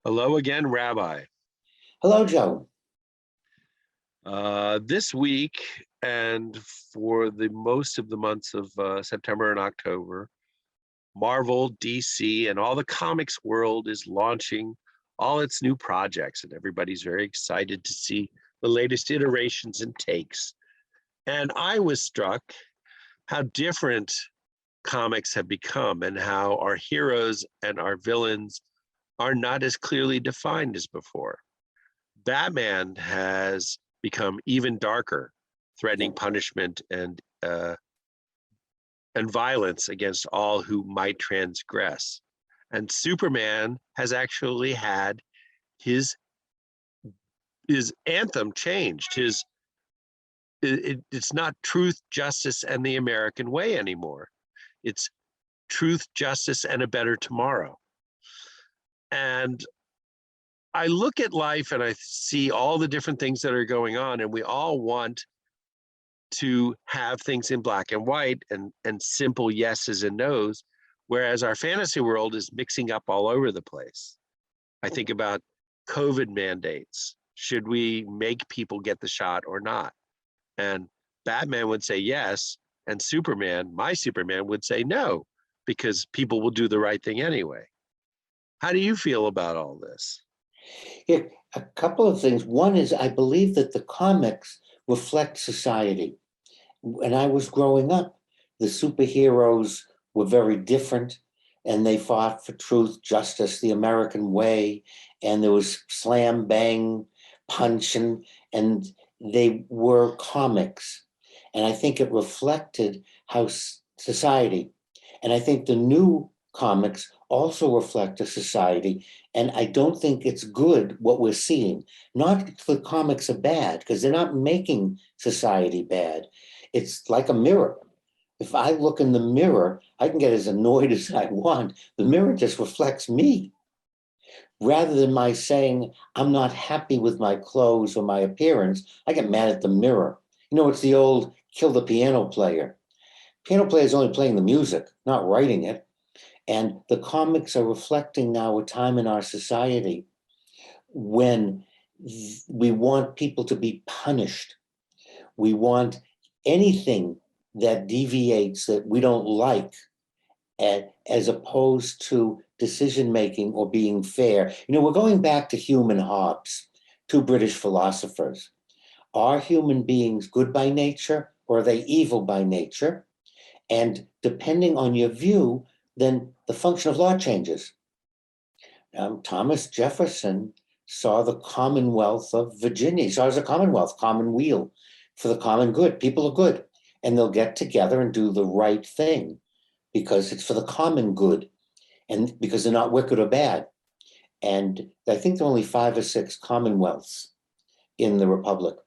Hello again, Rabbi. Hello, Joe. This week and for the most of the months of September and October, Marvel, DC, and all the comics world is launching all its new projects, and everybody's very excited to see the latest iterations and takes. And I was struck how different comics have become and how our heroes and our villains are not as clearly defined as before. Batman has become even darker, threatening punishment and violence against all who might transgress. And Superman has actually had his anthem changed. It's not truth, justice, and the American way anymore. It's truth, justice, and a better tomorrow. And I look at life and I see all the different things that are going on, and we all want to have things in black and white and simple yeses and nos, whereas our fantasy world is mixing up all over the place. I think about COVID mandates. Should we make people get the shot or not? And Batman would say yes, and Superman, my Superman, would say no, because people will do the right thing anyway. How do you feel about all this? Yeah, a couple of things. One is I believe that the comics reflect society. When I was growing up, the superheroes were very different, and they fought for truth, justice, the American way, and there was slam, bang, punch, and they were comics. And I think it reflected how society, and I think the new comics also reflect a society. And I don't think it's good what we're seeing. Not the comics are bad, because they're not making society bad. It's like a mirror. If I look in the mirror, I can get as annoyed as I want. The mirror just reflects me. Rather than my saying, I'm not happy with my clothes or my appearance, I get mad at the mirror. You know, it's the old kill the piano player. Piano player is only playing the music, not writing it. And the comics are reflecting now a time in our society when we want people to be punished. We want anything that deviates that we don't like, as opposed to decision making or being fair. You know, we're going back to Hume and Hobbes, two British philosophers. Are human beings good by nature or are they evil by nature? And depending on your view, then the function of law changes. Thomas Jefferson saw the Commonwealth of Virginia. He saw it as a commonwealth, commonweal, for the common good. People are good, and they'll get together and do the right thing because it's for the common good and because they're not wicked or bad. And I think there are only 5 or 6 commonwealths in the Republic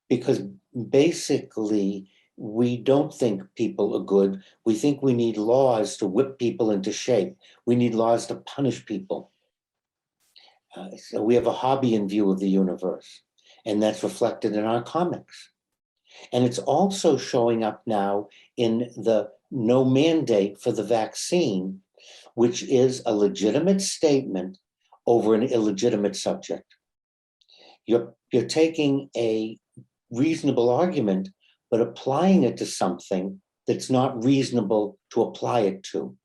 because basically we don't think people are good. We think we need laws to whip people into shape. We need laws to punish people. So we have a Hobbean view of the universe, and that's reflected in our comics. And it's also showing up now in the no mandate for the vaccine, which is a legitimate statement over an illegitimate subject. You're taking a reasonable argument, but applying it to something that's not reasonable to apply it to.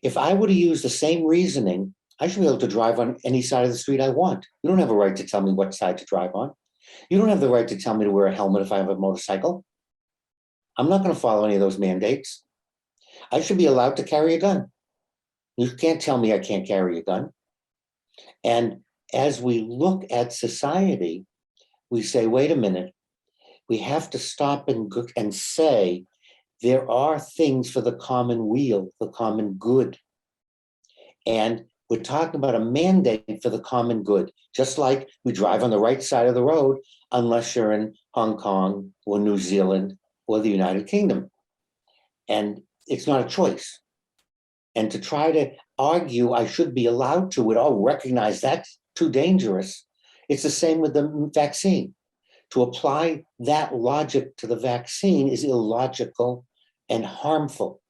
If I were to use the same reasoning, I should be able to drive on any side of the street I want. You don't have a right to tell me what side to drive on. You don't have the right to tell me to wear a helmet if I have a motorcycle. I'm not going to follow any of those mandates. I should be allowed to carry a gun. You can't tell me I can't carry a gun. And as we look at society, we say, wait a minute, we have to stop and say, there are things for the common weal, the common good. And we're talking about a mandate for the common good, just like we drive on the right side of the road, unless you're in Hong Kong or New Zealand or the United Kingdom. And it's not a choice. And to try to argue I should be allowed to it, oh, recognize that's too dangerous. It's the same with the vaccine. To apply that logic to the vaccine is illogical and harmful.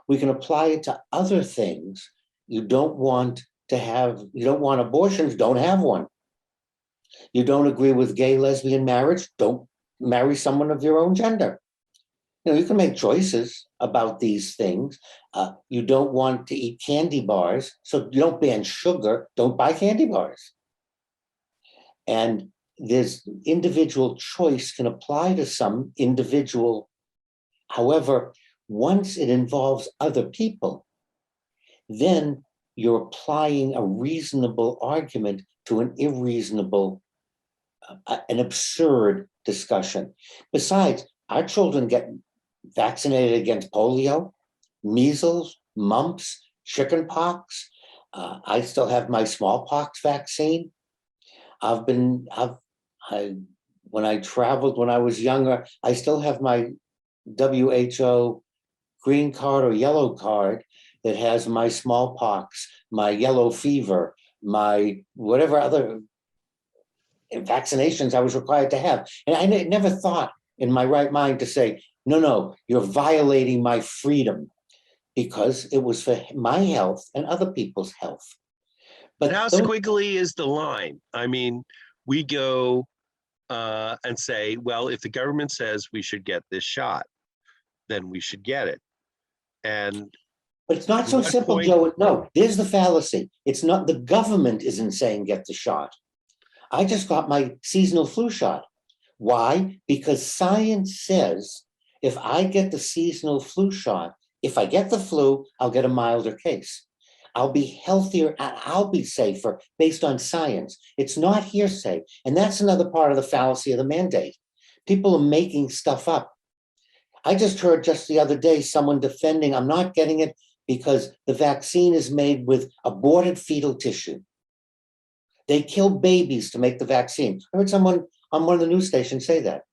We can apply it to other things. You don't want to have, you don't want abortions, don't have one. You don't agree with gay, lesbian marriage, don't marry someone of your own gender. You can make choices about these things. You don't want to eat candy bars, so you don't ban sugar, don't buy candy bars. And this individual choice can apply to some individual. However, once it involves other people, then you're applying a reasonable argument to an irreasonable, an absurd discussion. Besides, our children get vaccinated against polio, measles, mumps, chickenpox. I still have my smallpox vaccine. When I traveled when I was younger, I still have my WHO green card or yellow card that has my smallpox, my yellow fever, my whatever other vaccinations I was required to have. And I never thought in my right mind to say, no, you're violating my freedom, because it was for my health and other people's health. But how squiggly is the line? I mean, we go and say, well, if the government says we should get this shot, then we should get it. But it's not so simple, Joe. No, there's the fallacy. It's not, the government isn't saying get the shot. I just got my seasonal flu shot. Why? Because science says if I get the seasonal flu shot, if I get the flu, I'll get a milder case. I'll be healthier, I'll be safer based on science. It's not hearsay. And that's another part of the fallacy of the mandate. People are making stuff up. I just heard just the other day someone defending, I'm not getting it because the vaccine is made with aborted fetal tissue. They kill babies to make the vaccine. I heard someone on one of the news stations say that.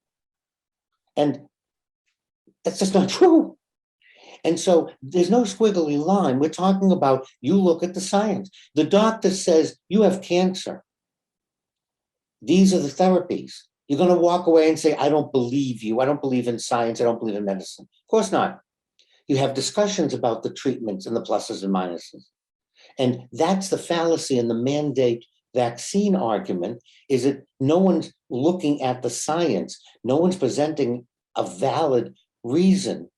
And that's just not true. And so there's no squiggly line. We're talking about, you look at the science. The doctor says you have cancer. These are the therapies. You're going to walk away and say, I don't believe you. I don't believe in science. I don't believe in medicine. Of course not. You have discussions about the treatments and the pluses and minuses. And that's the fallacy in the mandate vaccine argument, is that no one's looking at the science. No one's presenting a valid reason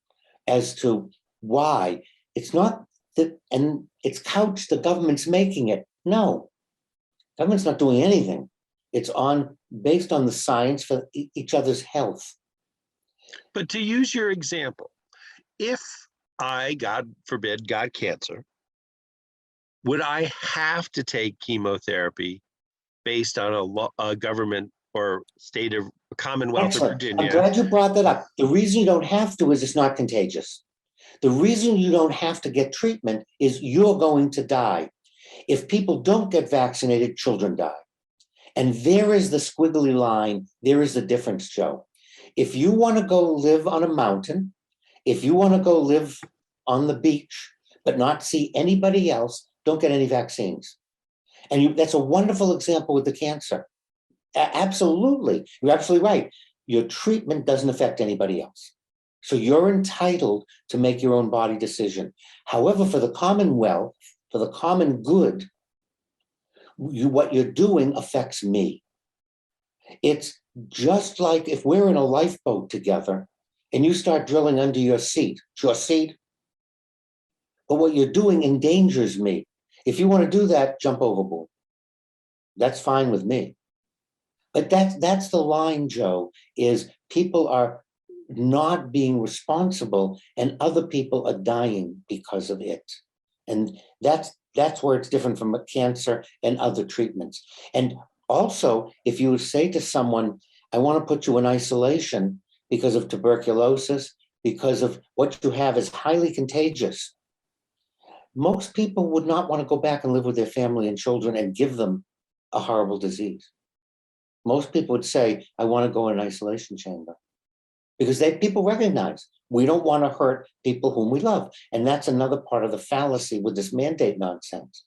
as to why. It's not that, and it's couched, the government's making it. No, government's not doing anything. It's based on the science for each other's health. But to use your example, if I, God forbid, got cancer, would I have to take chemotherapy based on a government or state of Commonwealth Excellent. of Virginia? I'm glad you brought that up. The reason you don't have to is it's not contagious. The reason you don't have to get treatment is you're going to die. If people don't get vaccinated, children die. And there is the squiggly line. There is the difference, Joe. If you want to go live on a mountain, if you want to go live on the beach, but not see anybody else, don't get any vaccines. And that's a wonderful example with the cancer. Absolutely. You're absolutely right. Your treatment doesn't affect anybody else. So you're entitled to make your own body decision. However, for the commonwealth, for the common good, what you're doing affects me. It's just like if we're in a lifeboat together and you start drilling under your seat, it's your seat, but what you're doing endangers me. If you want to do that, jump overboard. That's fine with me. But that's the line, Joe, is people are not being responsible and other people are dying because of it. And that's where it's different from cancer and other treatments. And also, if you say to someone, I want to put you in isolation because of tuberculosis, because of what you have is highly contagious, most people would not want to go back and live with their family and children and give them a horrible disease. Most people would say, I want to go in an isolation chamber, because people recognize we don't want to hurt people whom we love. And that's another part of the fallacy with this mandate nonsense.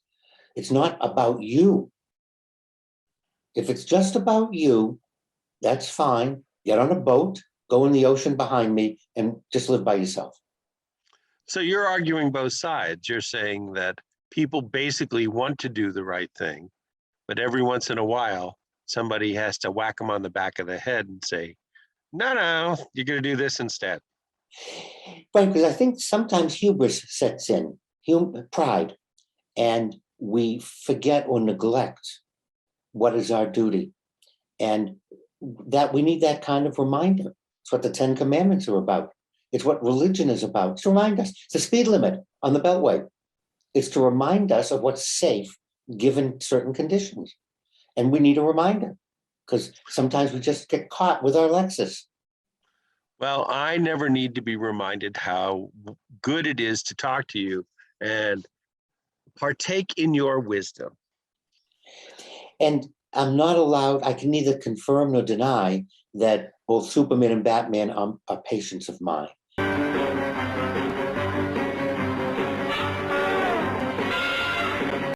It's not about you. If it's just about you, that's fine. Get on a boat, go in the ocean behind me, and just live by yourself. So you're arguing both sides. You're saying that people basically want to do the right thing, but every once in a while, somebody has to whack them on the back of the head and say, no, you're going to do this instead. Right, because I think sometimes hubris sets in, pride, and we forget or neglect what is our duty. And that we need that kind of reminder. It's what the 10 Commandments are about. It's what religion is about. It's to remind us. It's the speed limit on the Beltway. It's to remind us of what's safe given certain conditions. And we need a reminder because sometimes we just get caught with our Lexus. Well, I never need to be reminded how good it is to talk to you and partake in your wisdom. And I'm not allowed, I can neither confirm nor deny that both Superman and Batman are patients of mine.